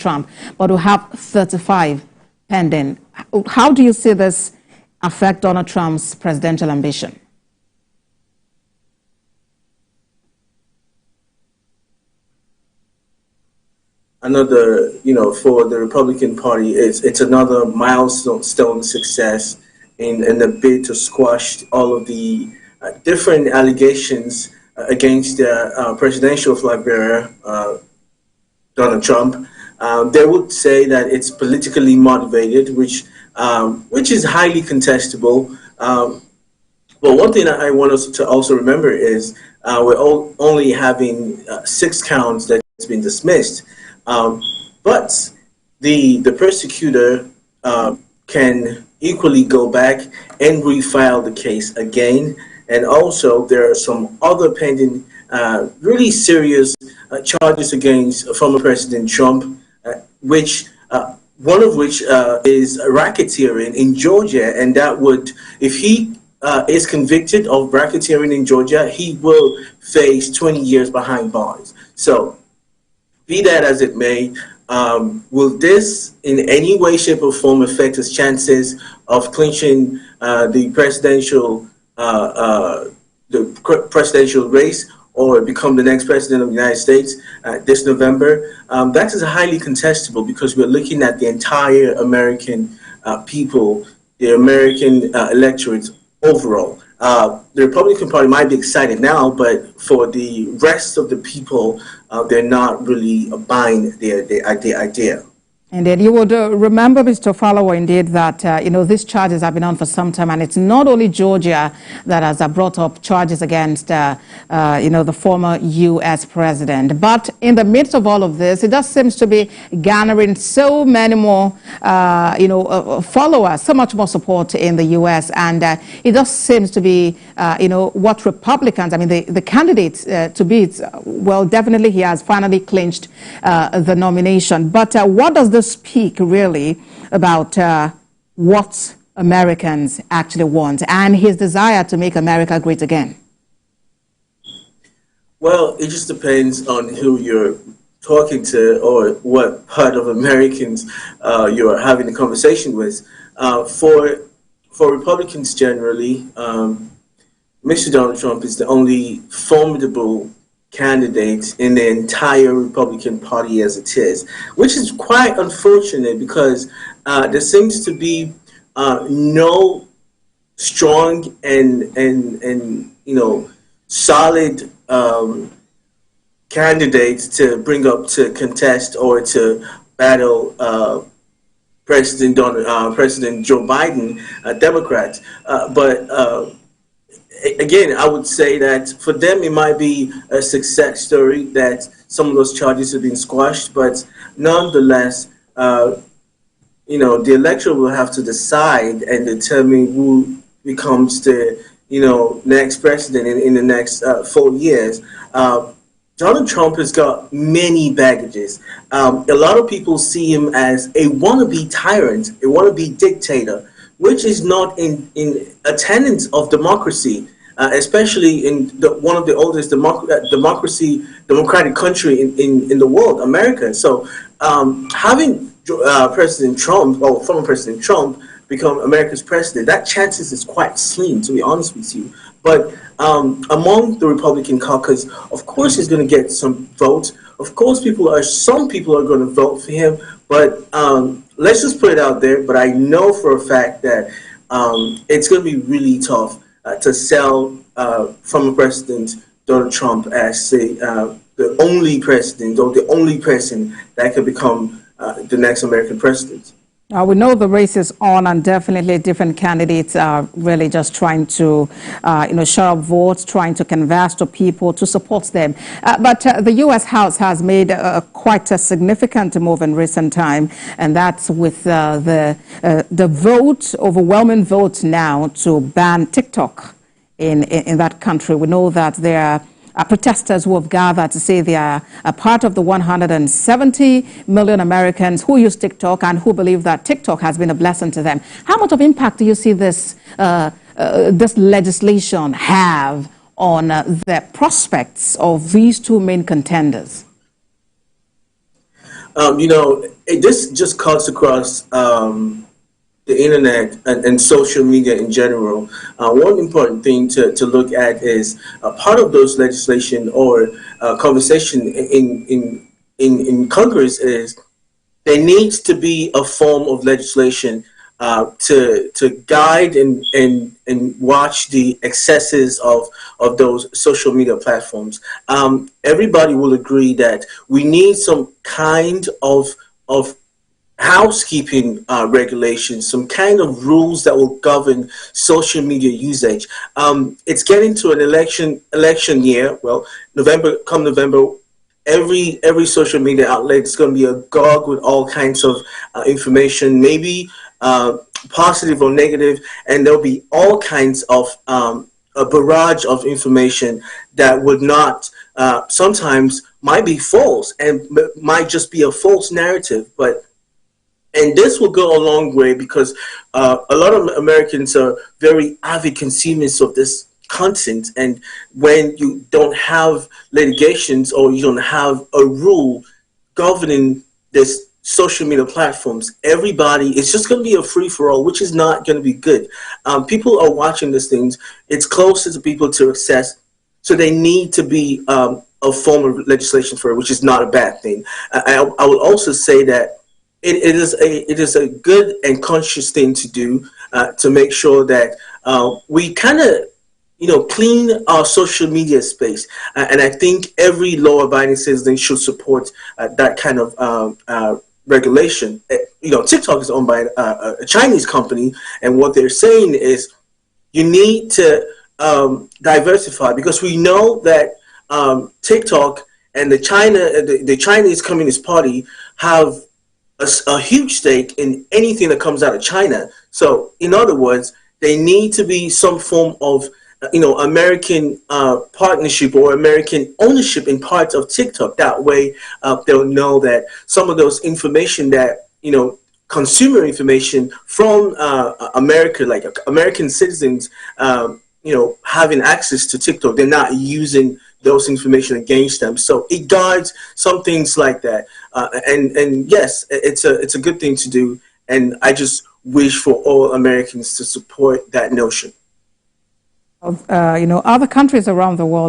Trump, but we have 35 pending. How do you see this affect Donald Trump's presidential ambition? Another, for the Republican Party, it's another milestone success in the bid to squash all of the different allegations against the presidential flag bearer, Donald Trump. They would say that it's politically motivated, which is highly contestable. But one thing I want us to also remember is we're only having 6 counts that's been dismissed. But the persecutor can equally go back and refile the case again. And also, there are some other pending, really serious charges against former President Trump, which one of which is racketeering in Georgia, and that would, if he is convicted of racketeering in Georgia, he will face 20 years behind bars. So, be that as it may, will this in any way, shape, or form affect his chances of clinching the presidential race or become the next president of the United States this November? That is highly contestable because we're looking at the entire American people, the American electorate overall. The Republican Party might be excited now, but for the rest of the people, they're not really buying the idea. Indeed, you would remember, Mr. Falowo, indeed, that, these charges have been on for some time, and it's not only Georgia that has brought up charges against, the former U.S. president. But in the midst of all of this, it just seems to be garnering so many more, followers, so much more support in the U.S., and it just seems to be, what Republicans, the candidates to beat, well, definitely he has finally clinched the nomination. But what does this speak really about what Americans actually want and his desire to make America great again? Well, it just depends on who you're talking to or what part of Americans you're having a conversation with. For Republicans generally, Mr. Donald Trump is the only formidable candidate in the entire Republican Party as it is, which is quite unfortunate because there seems to be no strong and solid candidates to bring up to contest or to battle President Joe Biden, Democrats, but. Again, I would say that for them it might be a success story that some of those charges have been squashed, but nonetheless, the electorate will have to decide and determine who becomes the next president in the next 4 years. Donald Trump has got many baggages. A lot of people see him as a wannabe tyrant, a wannabe dictator, which is not in attendance of democracy, especially in one of the oldest democratic country in the world, America. So having President Trump, or former President Trump, become America's president, that chances is quite slim, to be honest with you. But among the Republican caucus, of course he's going to get some votes. Of course some people are going to vote for him, but let's just put it out there, but I know for a fact that it's going to be really tough to sell former President Donald Trump as the only president or the only person that could become the next American president. We know the race is on, and definitely different candidates are really just trying to, share up votes, trying to converse to people to support them. But the U.S. House has made quite a significant move in recent time, and that's with the overwhelming vote now to ban TikTok in that country. We know that there are protesters who have gathered to say they are a part of the 170 million Americans who use TikTok and who believe that TikTok has been a blessing to them. How much of impact do you see this legislation have on the prospects of these two main contenders? This just cuts across the internet and social media in general. One important thing to look at is part of those legislation or conversation in Congress is there needs to be a form of legislation to guide and watch the excesses of those social media platforms. Everybody will agree that we need some kind of housekeeping regulations, some kind of rules that will govern social media usage. It's getting to an election year. Well, come November, every social media outlet is going to be agog with all kinds of information, maybe positive or negative, and there'll be all kinds of a barrage of information that would not sometimes might be false and might just be a false narrative, and this will go a long way because a lot of Americans are very avid consumers of this content. And when you don't have litigations or you don't have a rule governing this social media platforms, everybody, it's just going to be a free for all, which is not going to be good. People are watching these things. It's closer to people to access. So they need to be a form of legislation for it, which is not a bad thing. I will also say that it is a good and conscious thing to do to make sure that we kind of clean our social media space, and I think every law-abiding citizen should support that kind of regulation. TikTok is owned by a Chinese company, and what they're saying is you need to diversify, because we know that TikTok and the Chinese Communist Party have a huge stake in anything that comes out of China. So, in other words, they need to be some form of, American partnership or American ownership in parts of TikTok. That way, they'll know that some of those information that, consumer information from America, like American citizens, having access to TikTok, they're not using those information against them. So it guards some things like that. And yes, it's a good thing to do. And I just wish for all Americans to support that notion. Other countries around the world